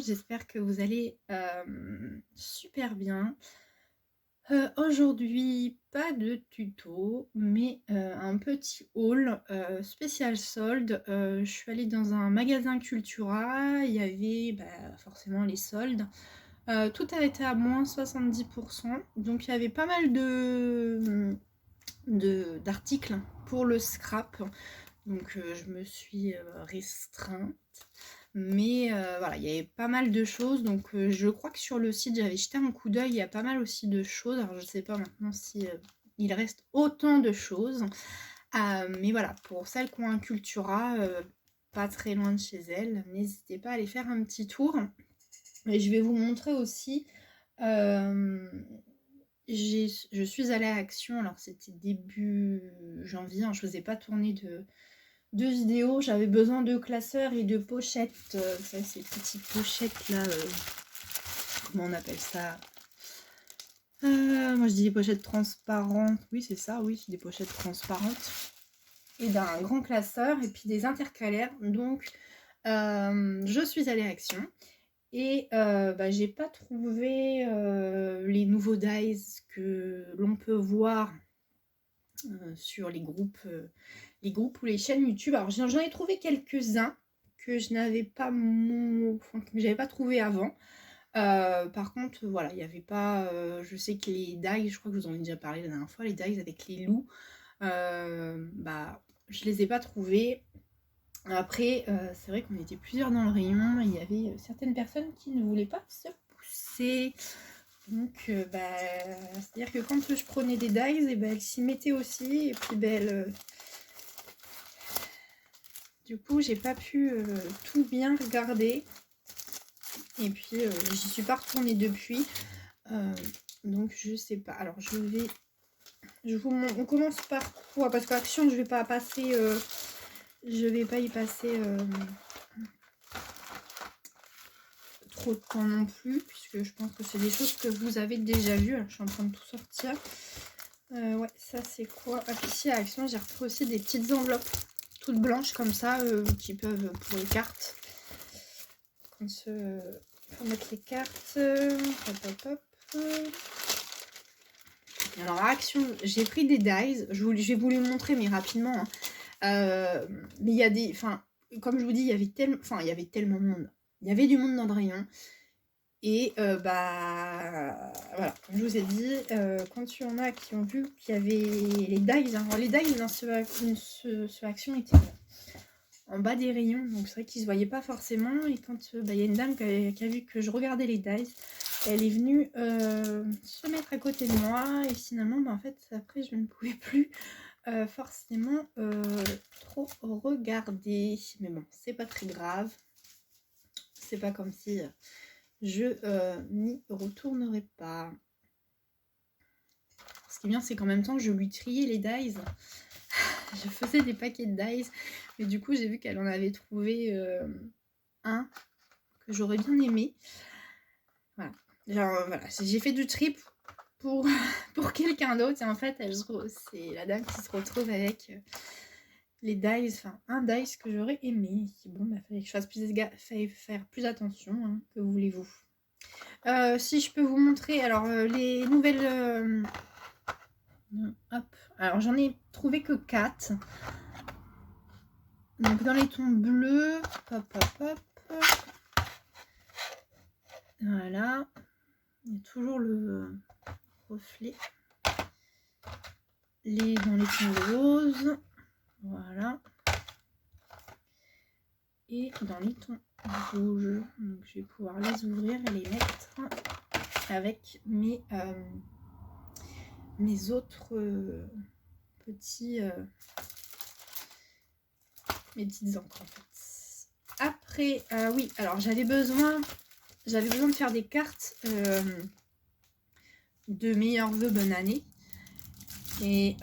j'espère que vous allez super bien. Aujourd'hui, pas de tuto, mais un petit haul spécial solde. Je suis allée dans un magasin Cultura, il y avait forcément les soldes. Tout a été à moins 70%, donc il y avait pas mal d'articles pour le scrap. Donc je me suis restreinte. Mais voilà, il y avait pas mal de choses. Donc je crois que sur le site, j'avais jeté un coup d'œil. Il y a pas mal aussi de choses. Alors je sais pas maintenant si il reste autant de choses. Mais voilà, pour celles qui ont un Cultura, pas très loin de chez elles, n'hésitez pas à aller faire un petit tour. Et je vais vous montrer aussi. Je suis allée à Action. Alors c'était début janvier. Hein, je ne vous ai pas tourné de vidéos. J'avais besoin de classeurs et de pochettes. Ça, ces petites pochettes là. Comment on appelle ça? Moi je dis des pochettes transparentes. Oui, c'est ça, oui, c'est des pochettes transparentes. Et d'un grand classeur et puis des intercalaires. Donc je suis allée à Action. Et j'ai pas trouvé les nouveaux dies que l'on peut voir sur les groupes ou les chaînes YouTube. Alors j'en ai trouvé quelques-uns que je n'avais pas que j'avais pas trouvé avant. Par contre, voilà, il n'y avait pas. Je sais que les dies, je crois que je vous en ai déjà parlé la dernière fois, les dies avec les loups, je les ai pas trouvés. Après, c'est vrai qu'on était plusieurs dans le rayon, il y avait certaines personnes qui ne voulaient pas se pousser. Donc, c'est-à-dire que quand je prenais des dies, et elles s'y mettaient aussi. Et puis, du coup, j'ai pas pu tout bien regarder. Et puis, j'y suis pas retournée depuis. Donc, je sais pas. Alors, on commence par quoi? Parce qu'Action, je vais pas passer... je vais pas y passer trop de temps non plus, puisque je pense que c'est des choses que vous avez déjà vues. Alors, je suis en train de tout sortir. Ouais, ça c'est quoi? Ici à Action, j'ai retrouvé aussi des petites enveloppes toutes blanches comme ça, qui peuvent pour les cartes. Pour mettre les cartes. Hop. Alors à Action, j'ai pris des dies. Je vais vous les montrer, mais rapidement. Hein. Mais il y a des... Enfin, comme je vous dis, il y avait tellement de monde. Il y avait du monde dans le rayon. Et voilà, comme je vous ai dit, quand il y en a qui ont vu qu'il y avait les dies, alors les dies dans ce Action étaient en bas des rayons, donc c'est vrai qu'ils se voyaient pas forcément. Et quand il y a une dame qui a vu que je regardais les dies, elle est venue se mettre à côté de moi, et finalement, en fait, après, je ne pouvais plus forcément trop regarder. Mais bon, c'est pas très grave. C'est pas comme si je n'y retournerai pas. Ce qui est bien, c'est qu'en même temps, je lui triais les dies. Je faisais des paquets de dies. Mais du coup, j'ai vu qu'elle en avait trouvé un que j'aurais bien aimé. Voilà. Genre, voilà. J'ai fait du trip pour quelqu'un d'autre. Et en fait, c'est la dame qui se retrouve avec les dies. Enfin, un dice que j'aurais aimé. Bon, fallait que je fasse fallait faire plus attention. Hein, que voulez-vous? Si je peux vous montrer, alors les nouvelles... hop, alors j'en ai trouvé que 4. Donc dans les tons bleus, hop. Voilà. Il y a toujours le reflet. Dans les tons roses. Voilà. Et dans les tons rouges. Donc je vais pouvoir les ouvrir et les mettre avec mes autres petits... mes petites encres en fait. Après, oui, alors j'avais besoin de faire des cartes de meilleurs vœux bonne année. Et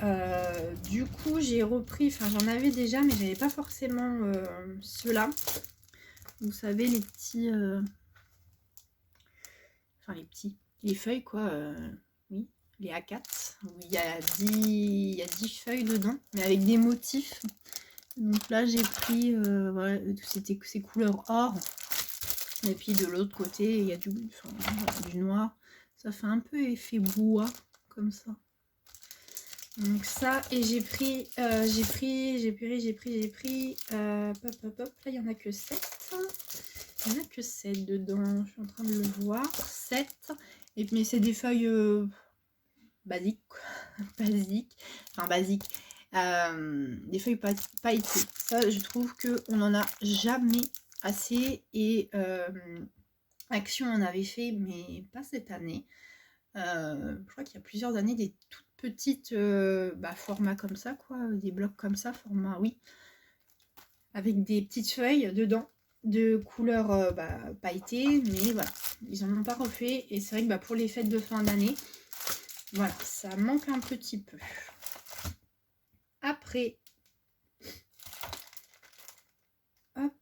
du coup, j'ai repris, enfin j'en avais déjà, mais j'avais pas forcément ceux-là. Vous savez, les petits... les feuilles quoi, oui, les A4. Où il y a 10 feuilles dedans, mais avec des motifs. Donc là, j'ai pris, voilà, c'était ces couleurs or. Et puis de l'autre côté, il y a du noir. Ça fait un peu effet bois, comme ça. Donc ça, et j'ai pris, hop, hop, là il n'y en a que 7. Il n'y en a que 7 dedans, je suis en train de le voir, 7. Et, mais c'est des feuilles basiques, basiques, enfin basiques, des feuilles pailletées. Ça, je trouve qu'on n'en a jamais assez, et Action en avait fait, mais pas cette année. Je crois qu'il y a plusieurs années, des toutes petites formats comme ça, quoi, des blocs comme ça, format, oui, avec des petites feuilles dedans, de couleur pailletée, mais voilà, ils en ont pas refait, et c'est vrai que pour les fêtes de fin d'année, voilà, ça manque un petit peu. Après, hop,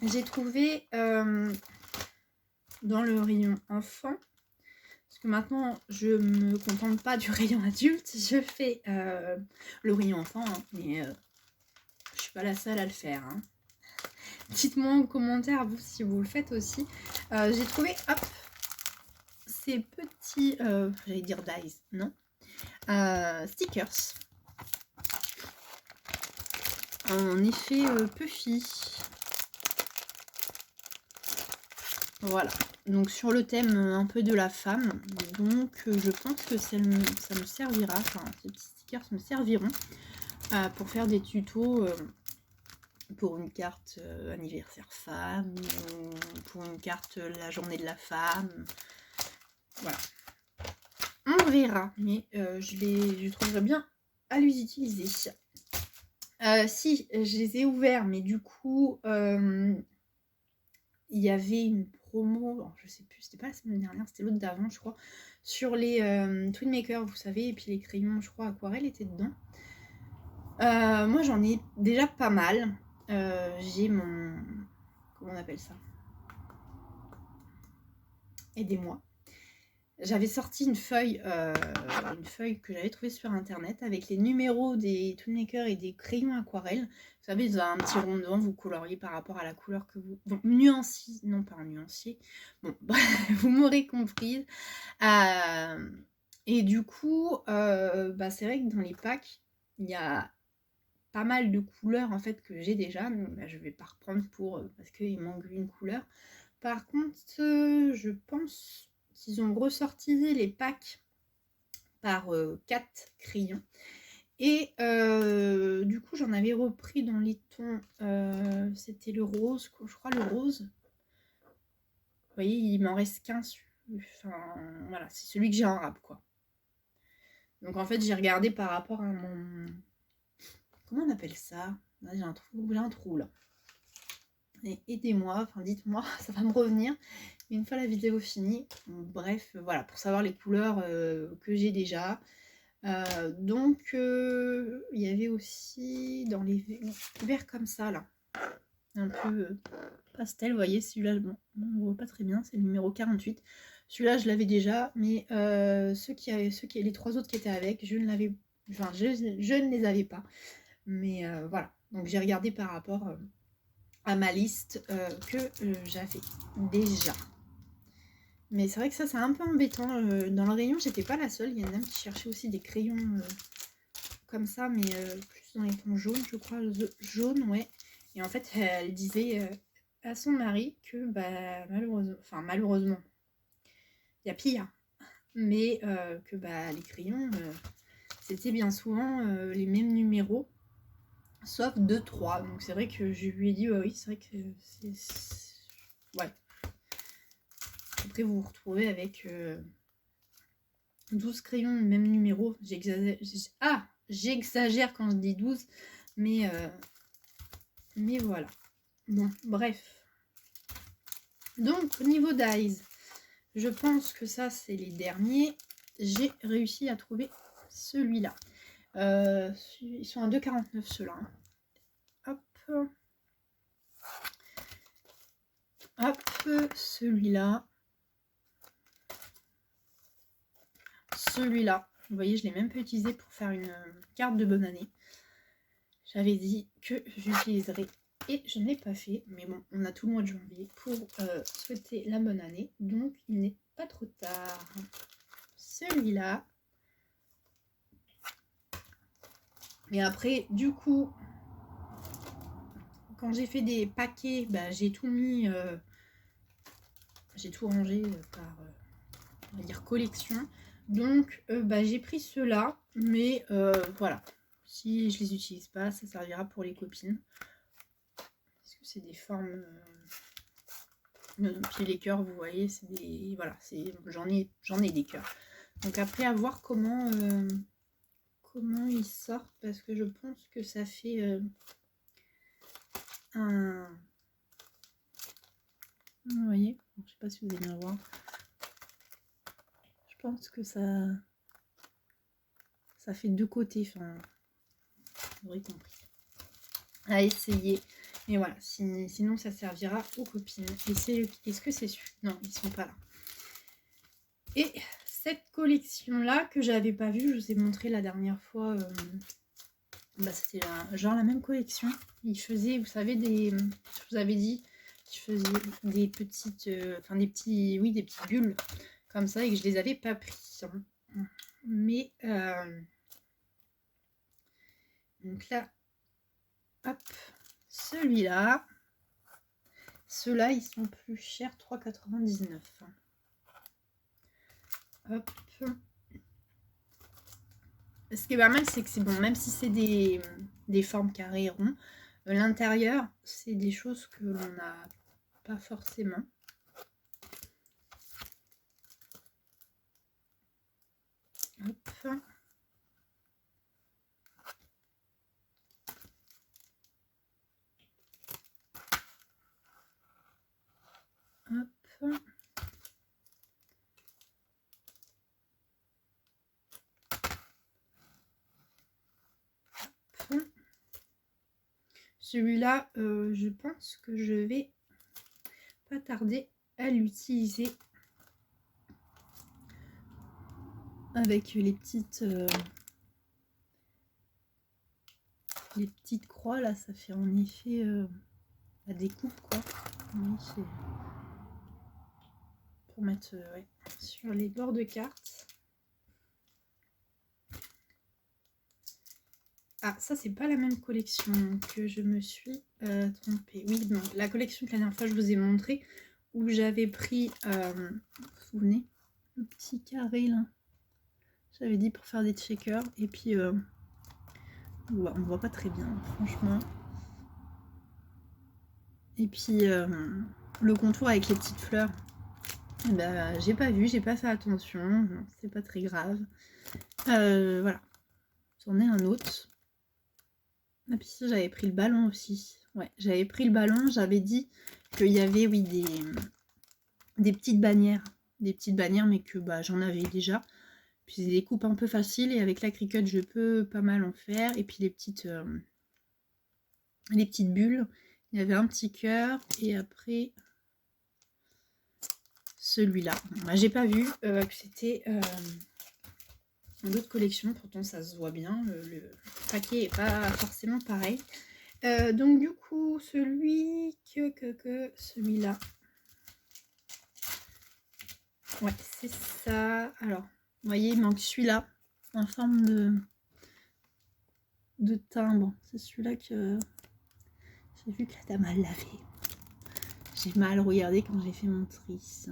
j'ai trouvé dans le rayon enfant, parce que maintenant je me contente pas du rayon adulte, je fais le rayon enfant, hein, mais je suis pas la seule à le faire, hein. Dites-moi en commentaire vous si vous le faites aussi. J'ai trouvé, hop, ces petits, j'allais dire dies, non, stickers en effet puffy. Voilà, donc sur le thème un peu de la femme, donc je pense que ça me servira, enfin ces petits stickers me serviront pour faire des tutos pour une carte anniversaire femme, ou pour une carte la journée de la femme, voilà. On verra, mais je trouverais bien à les utiliser. Si, je les ai ouverts, mais du coup, il y avait une promo, alors je sais plus, c'était pas la semaine dernière, c'était l'autre d'avant, je crois, sur les Twin Maker, vous savez, et puis les crayons, je crois, aquarelle étaient dedans. Moi, j'en ai déjà pas mal. J'ai mon... Comment on appelle ça? Aidez-moi. J'avais sorti une feuille que j'avais trouvée sur internet avec les numéros des Toolmaker et des crayons aquarelles. Vous savez, vous avez un petit rond devant, vous coloriez par rapport à la couleur que vous... Bon, nuancier, non pas un nuancier. Bon, vous m'aurez comprise. Et du coup, c'est vrai que dans les packs, il y a pas mal de couleurs en fait que j'ai déjà. Donc, je vais pas reprendre parce qu'il manque une couleur. Par contre, je pense qu'ils ont ressorti les packs par 4 crayons. Et du coup, j'en avais repris dans les tons, c'était le rose, je crois le rose. Vous voyez, il m'en reste qu'un. Enfin, voilà, c'est celui que j'ai en rab, quoi. Donc en fait, j'ai regardé par rapport à mon... Comment on appelle ça? Là, j'ai un trou là. Et aidez-moi, enfin dites-moi, ça va me revenir une fois la vidéo finie. Bref, voilà, pour savoir les couleurs que j'ai déjà. Donc, il y avait aussi dans les verts comme ça, là, un peu pastel, vous voyez, celui-là, bon, on ne voit pas très bien, c'est le numéro 48. Celui-là, je l'avais déjà, mais les 3 autres qui étaient avec, je ne les avais pas. Mais voilà, donc j'ai regardé par rapport à ma liste que j'avais déjà. Mais c'est vrai que ça, c'est un peu embêtant. Dans le rayon, j'étais pas la seule. Il y a une dame qui cherchait aussi des crayons comme ça, mais plus dans les tons jaunes, je crois. Jaune, ouais. Et en fait, elle disait à son mari que, malheureusement, il y a pire. Mais que les crayons, c'était bien souvent les mêmes numéros, sauf 2-3. Donc c'est vrai que je lui ai dit, oui, c'est vrai que c'est... Ouais. Après, vous vous retrouvez avec 12 crayons, le même numéro. J'exagère quand je dis 12, mais voilà. Bon, bref. Donc, au niveau d'Eyes, je pense que ça, c'est les derniers. J'ai réussi à trouver celui-là. Ils sont à 2,49 ceux-là. Hop. Hop, celui-là. Celui-là, vous voyez, je l'ai même pas utilisé pour faire une carte de bonne année. J'avais dit que j'utiliserais et je ne l'ai pas fait. Mais bon, on a tout le mois de janvier pour souhaiter la bonne année, donc il n'est pas trop tard. Celui-là. Et après, du coup, quand j'ai fait des paquets, bah, j'ai tout mis, j'ai tout rangé par, on va dire, collection. Donc, bah, j'ai pris ceux-là, mais voilà. Si je les utilise pas, ça servira pour les copines. Parce que c'est des formes... puis les cœurs, vous voyez, c'est des... Voilà, j'en ai des cœurs. Donc après, à voir comment ils sortent, parce que je pense que ça fait un... Vous voyez, je sais pas si vous allez bien voir. Je pense que ça fait deux côtés, enfin, vous aurez compris. À essayer. Mais voilà, sinon ça servira aux copines. Est-ce que c'est celui? Non, ils sont pas là. Et cette collection-là que j'avais pas vue, je vous ai montré la dernière fois, bah, c'était genre la même collection. Ils faisaient, vous savez, je vous avais dit, qu'ils faisaient des petites, des petites bulles comme ça et que je les avais pas pris. Mais donc là, hop, celui-là, ceux-là, ils sont plus chers, 3,99. Hop. Ce qui est pas mal, c'est que c'est bon, même si c'est des formes carrées ronds, l'intérieur, c'est des choses que l'on n'a pas forcément. Hop. Hop. Celui-là, je pense que je vais pas tarder à l'utiliser avec les petites croix là. Ça fait en effet la découpe, quoi. Oui, c'est pour mettre ouais, sur les bords de cartes. Ah, ça, c'est pas la même collection que je me suis trompée. Oui, non, la collection que la dernière fois je vous ai montré, où j'avais pris, vous vous souvenez, le petit carré là. J'avais dit pour faire des checkers, et puis on ne voit pas très bien, franchement. Et puis le contour avec les petites fleurs, bah, j'ai pas vu, j'ai pas fait attention, c'est pas très grave. Voilà, j'en ai un autre. Ah, puis ça, j'avais pris le ballon aussi. Ouais, j'avais pris le ballon, j'avais dit qu'il y avait, oui, des petites bannières. Des petites bannières, mais que bah, j'en avais déjà. Puis c'est des coupes un peu faciles, et avec la Cricut, je peux pas mal en faire. Et puis les petites bulles. Il y avait un petit cœur, et après, celui-là. Bon, bah, j'ai pas vu que c'était une autre collection, pourtant ça se voit bien. Le paquet est pas forcément pareil. Donc du coup, celui-là. Ouais, c'est ça. Alors, vous voyez, il manque celui-là, en forme de timbre. C'est celui-là que j'ai vu que la dame a lavé. J'ai mal regardé quand j'ai fait mon tris.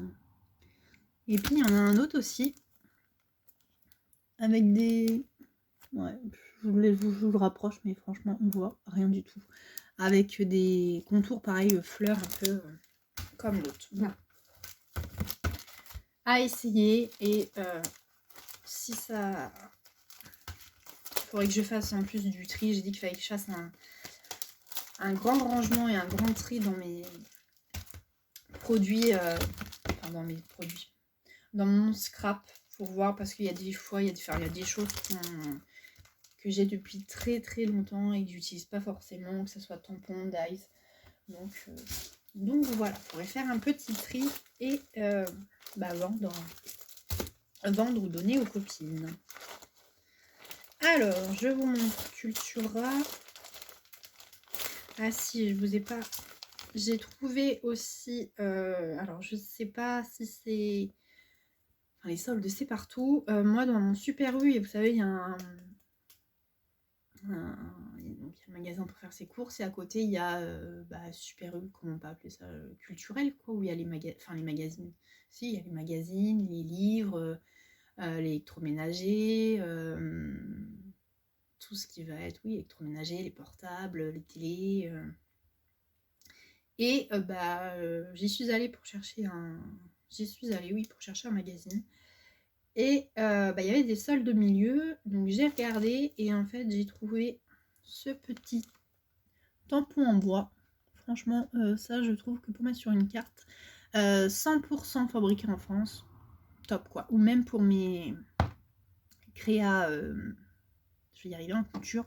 Et puis, il y en a un autre aussi, avec des... Ouais, je vous le rapproche, mais franchement, on voit rien du tout. Avec des contours pareil, fleurs un peu comme l'autre. Bon. À essayer, et si ça... Il faudrait que je fasse en plus du tri. J'ai dit qu'il fallait que je fasse un grand rangement et un grand tri dans mes produits, enfin dans mes produits, dans mon scrap, pour voir, parce qu'il y a des fois, il y a des choses que j'ai depuis très très longtemps et que j'utilise pas forcément, que ce soit tampon, dies. Donc voilà, il faudrait faire un petit tri et bah, vendre ou donner aux copines. Alors, je vous montre Cultura. Ah si, je vous ai pas... J'ai trouvé aussi... alors, je sais pas si c'est... Enfin, les soldes, c'est partout. Moi, dans mon Super U, et vous savez, il y a donc, il y a un magasin pour faire ses courses. Et à côté, il y a Super U, comment on peut appeler ça, culturel, quoi, où il y a les magazines. Si, il y a les magazines, les livres, l'électroménager... tout ce qui va être, oui, électroménager, les portables, les télés. Et j'y suis allée pour chercher un... J'y suis allée, oui, pour chercher un magazine. Et il y avait des soldes au milieu, donc j'ai regardé et en fait j'ai trouvé ce petit tampon en bois. Franchement, ça je trouve que pour mettre sur une carte, 100% fabriqué en France, top quoi. Ou même pour mes créas, je vais y arriver en couture,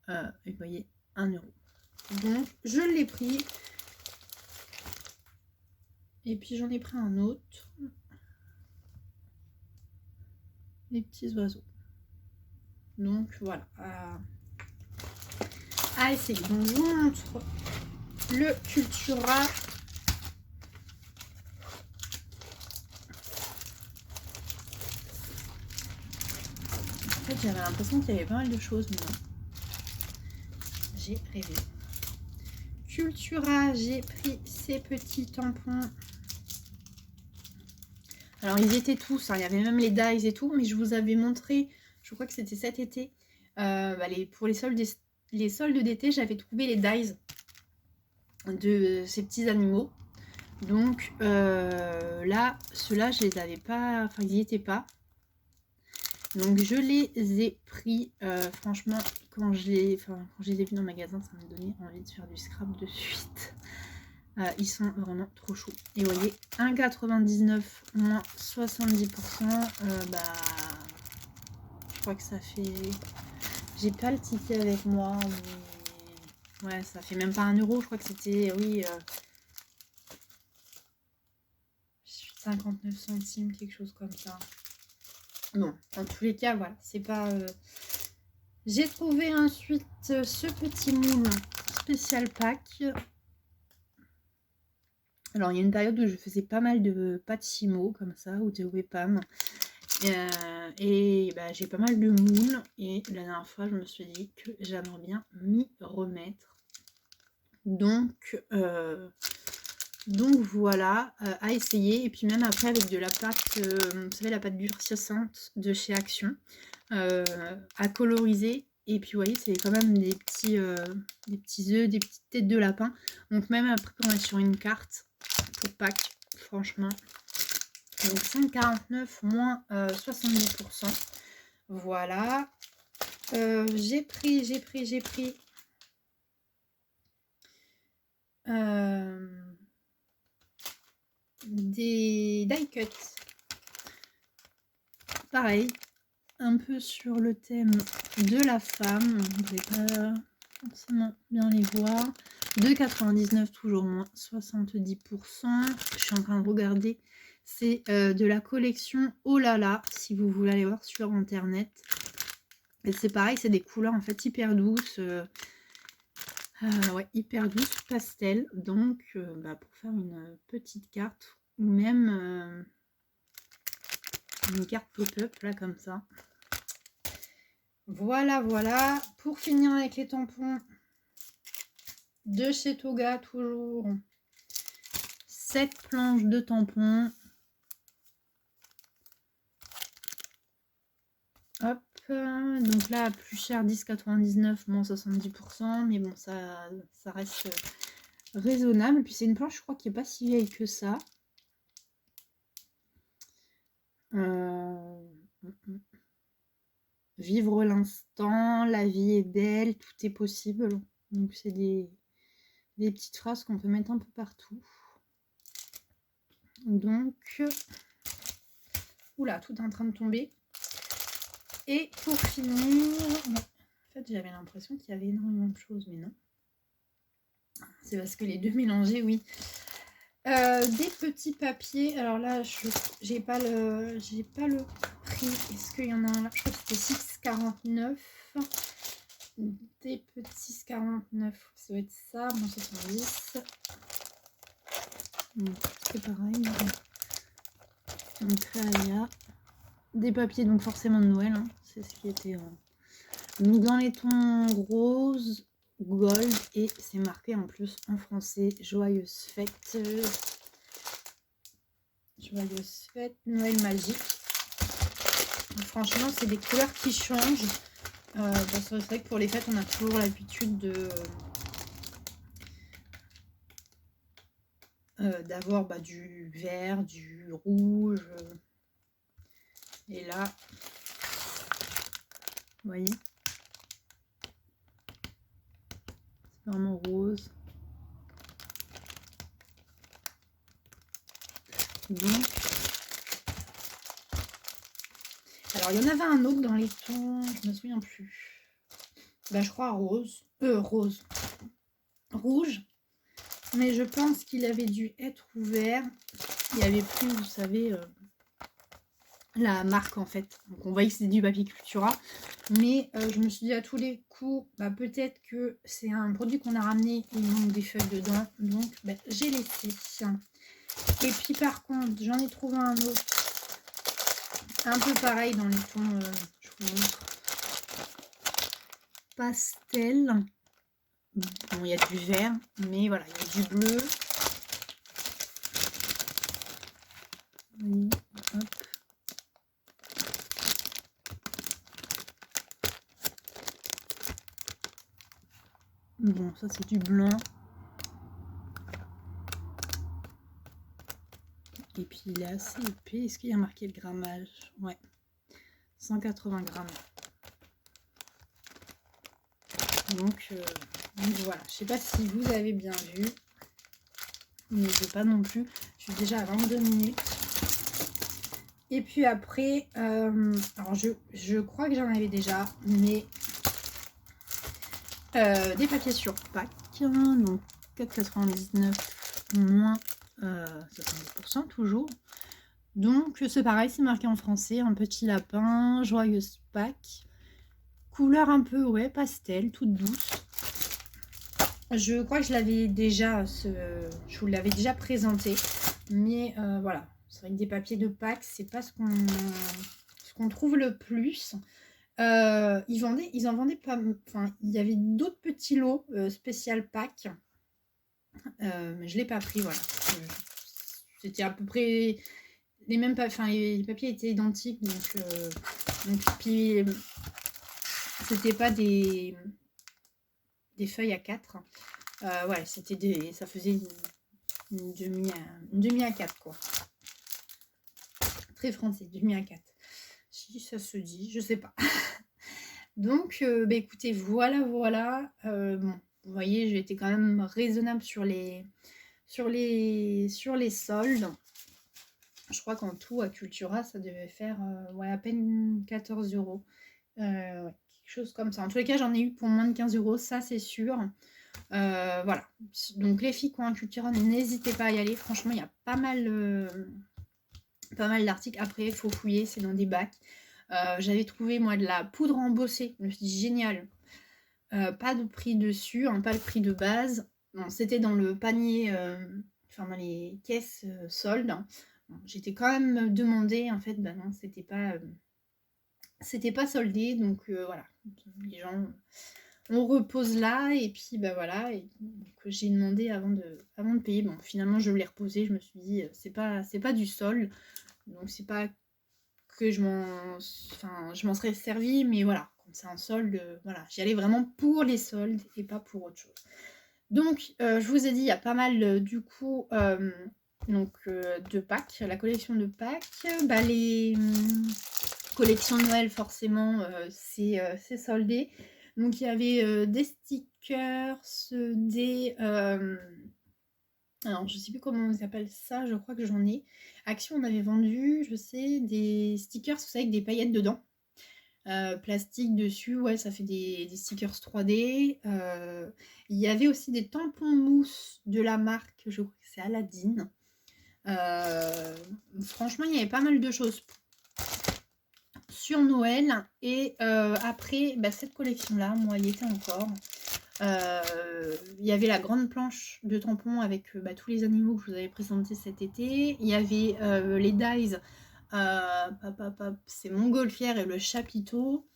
et vous voyez, 1 euro. Donc je l'ai pris. Et puis j'en ai pris un autre. Les petits oiseaux. Donc voilà. À essayer. Donc je vous montre le Cultura. En fait j'avais l'impression qu'il y avait pas mal de choses, mais non. J'ai rêvé. Cultura, j'ai pris ces petits tampons. Alors ils étaient tous, hein, il y avait même les dies et tout, mais je vous avais montré, je crois que c'était cet été, pour les soldes d'été, j'avais trouvé les dies de ces petits animaux. Donc là, ceux-là, je les avais pas, enfin ils n'y étaient pas. Donc je les ai pris, franchement, quand je les ai vus dans le magasin, ça m'a donné envie de faire du scrap de suite. Ils sont vraiment trop chauds. Et vous voyez, 1,99 moins 70%, je crois que ça fait... J'ai pas le ticket avec moi, mais... Ouais, ça fait même pas 1 euro, je crois que c'était, oui... 59 centimes, quelque chose comme ça. Bon, en tous les cas, voilà, c'est pas... J'ai trouvé ensuite ce petit moule spécial pack. Alors, il y a une période où je faisais pas mal de Patissimo, comme ça, ou de Wepam. J'ai pas mal de moules. Et la dernière fois, je me suis dit que j'aimerais bien m'y remettre. Donc voilà, à essayer. Et puis même après, avec de la pâte, vous savez, la pâte durcissante de chez Action, à coloriser. Et puis, vous voyez, c'est quand même des petits œufs, des petites têtes de lapin. Donc, même après, quand on est sur une carte pour Pâques, franchement. Donc, 5,49 moins 70%. Voilà. J'ai pris des die cuts. Pareil, un peu sur le thème de la femme. Vous ne pouvez pas forcément bien les voir. 2,99 toujours moins 70%. Je suis en train de regarder. C'est de la collection Oh là là, si vous voulez aller voir sur internet. Et c'est pareil, c'est des couleurs en fait hyper douces. Ouais, hyper douces, pastel. Donc pour faire une petite carte ou même une carte pop-up là comme ça. Voilà, voilà. Pour finir avec les tampons de chez Toga, toujours 7 planches de tampons. Hop, donc là, plus cher, 10,99, moins 70%, mais bon, ça reste raisonnable. Puis c'est une planche, je crois, qui n'est pas si vieille que ça. Vivre l'instant, la vie est belle, tout est possible. Donc c'est des petites phrases qu'on peut mettre un peu partout. Donc, oula, tout est en train de tomber. Et pour finir, en fait j'avais l'impression qu'il y avait énormément de choses, mais non. C'est parce que les deux mélangés, oui. Des petits papiers. Alors là, j'ai pas le prix. Est-ce qu'il y en a un là? Je crois que c'était 6,49. des petits 49, ça doit être ça, bon 70. C'est pareil. Donc Créalia. Des papiers, donc forcément de Noël, hein. C'est ce qui était... Donc dans les tons rose, gold, et c'est marqué en plus en français, joyeuse fête. Joyeuse fête, Noël magique. Donc, franchement, c'est des couleurs qui changent. Parce que c'est vrai que pour les fêtes, on a toujours l'habitude d'avoir du vert, du rouge. Et là, vous voyez, c'est vraiment rose. Donc, alors il y en avait un autre dans les tons, je me souviens plus. Bah, je crois rose, rouge. Mais je pense qu'il avait dû être ouvert. Il n'y avait plus, vous savez, la marque en fait. Donc on voyait que c'était du papier Cultura. Mais je me suis dit à tous les coups, bah, peut-être que c'est un produit qu'on a ramené, il manque des feuilles dedans. Donc bah, j'ai laissé. Et puis par contre, j'en ai trouvé un autre. Un peu pareil dans les tons, je vous montre. Pastel. Bon, il y a du vert, mais voilà, il y a du bleu. Oui, hop. Bon, ça c'est du blanc. Et puis il est assez épais. Est-ce qu'il y a marqué le grammage? Ouais. 180 grammes. Donc voilà. Je sais pas si vous avez bien vu. Mais je veux pas non plus. Je suis déjà à 22 minutes. Et puis après, alors je crois que j'en avais déjà, mais des papiers sur Pâques, donc 4,99 moins 70% toujours. Donc c'est pareil, c'est marqué en français, un petit lapin, joyeuse Pâques, couleur un peu pastel, toute douce. Je crois que je l'avais déjà, je vous l'avais déjà présenté, mais voilà, c'est vrai que des papiers de Pâques, c'est pas ce qu'on trouve le plus. Ils en vendaient pas, enfin il y avait d'autres petits lots spécial Pâques, mais je l'ai pas pris, voilà. C'était à peu près les mêmes papiers, enfin les papiers étaient identiques, donc puis c'était pas des feuilles à 4. Ouais, c'était ça faisait une demi à 4 quoi. Très français, demi à 4. Si ça se dit, je sais pas. Donc, bah, écoutez, voilà. Bon, vous voyez, j'ai été quand même raisonnable sur les soldes. Je crois qu'en tout, à Cultura, ça devait faire à peine 14 €. Ouais, quelque chose comme ça. En tous les cas, j'en ai eu pour moins de 15 €, ça c'est sûr. Voilà. Donc, les filles qui ont un Cultura, n'hésitez pas à y aller. Franchement, il y a pas mal d'articles. Après, il faut fouiller, c'est dans des bacs. J'avais trouvé moi de la poudre embossée. Je me suis dit génial. Pas de prix dessus, hein, pas le prix de base. Bon, c'était dans le panier, enfin dans les caisses soldes. Bon, j'étais quand même demandé, en fait, bah non, c'était pas soldé, donc voilà. Les gens, on repose là, et puis bah voilà. Et donc, j'ai demandé avant de payer. Bon, finalement, je l'ai reposé. Je me suis dit, c'est pas du solde, donc c'est pas que je m'en serais servi, mais voilà, quand c'est un solde, voilà, j'y allais vraiment pour les soldes et pas pour autre chose. Donc, je vous ai dit, il y a pas mal, du coup, de Pâques, la collection de Pâques, bah, les collections de Noël, forcément, c'est soldé. Donc, il y avait des stickers, des... alors, je sais plus comment on appelle ça, je crois que j'en ai. Action, on avait vendu, je sais, des stickers, vous savez, avec des paillettes dedans. Plastique dessus, ouais, ça fait des stickers 3D. Il y avait aussi des tampons mousse de la marque, je crois que c'est Aladdin. Franchement, il y avait pas mal de choses sur Noël. Et après, bah, cette collection-là, moi, il y était encore. Il y avait la grande planche de tampons avec bah, tous les animaux que je vous avais présentés cet été. Il y avait les dies, c'est Montgolfière et le chapiteau,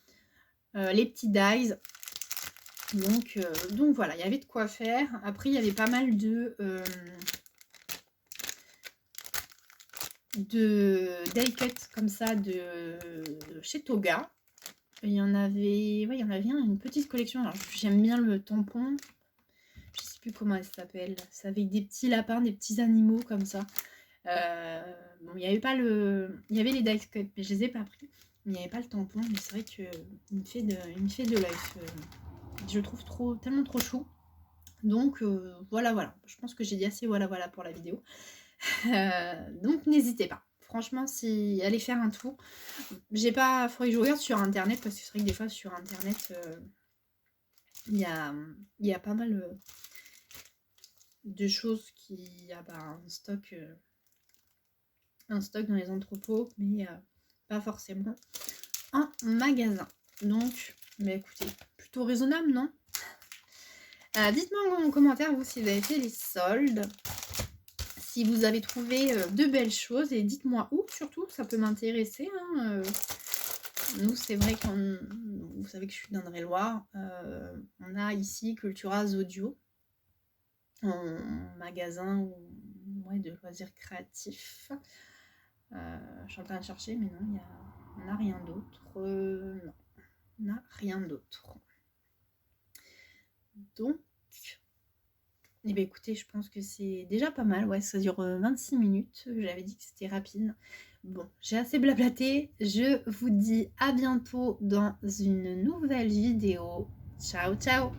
les petits dies. Donc voilà, il y avait de quoi faire. Après, il y avait pas mal de die cut comme ça de chez Toga. Il y en avait, ouais, il y en avait une petite collection. Alors j'aime bien le tampon. Je sais plus comment elle s'appelle. C'est avec des petits lapins, des petits animaux comme ça. Bon, il y avait pas le, il y avait les dice cut, mais je les ai pas pris. Il n'y avait pas le tampon, mais c'est vrai que il me fait de l'œil. Je le trouve tellement trop chou. Donc voilà. Je pense que j'ai dit assez voilà pour la vidéo. Donc n'hésitez pas. Franchement, si allez faire un tour. Faudrait que je regarde sur internet parce que c'est vrai que des fois sur internet il y a pas mal de choses qui a un stock dans les entrepôts, mais pas forcément en magasin. Donc, mais écoutez, plutôt raisonnable, non? Dites-moi en commentaire, vous, si vous avez fait les soldes, si vous avez trouvé de belles choses, et dites-moi où, surtout, ça peut m'intéresser. Hein, nous, c'est vrai vous savez que je suis d'Indre-et-Loire, on a ici Culturas Audio, en magasin de loisirs créatifs. Je suis en train de chercher, mais non, on n'a rien d'autre. Non, on n'a rien d'autre. Donc, eh bien, écoutez, je pense que c'est déjà pas mal. Ouais, ça dure 26 minutes. J'avais dit que c'était rapide. Bon, j'ai assez blablaté. Je vous dis à bientôt dans une nouvelle vidéo. Ciao, ciao!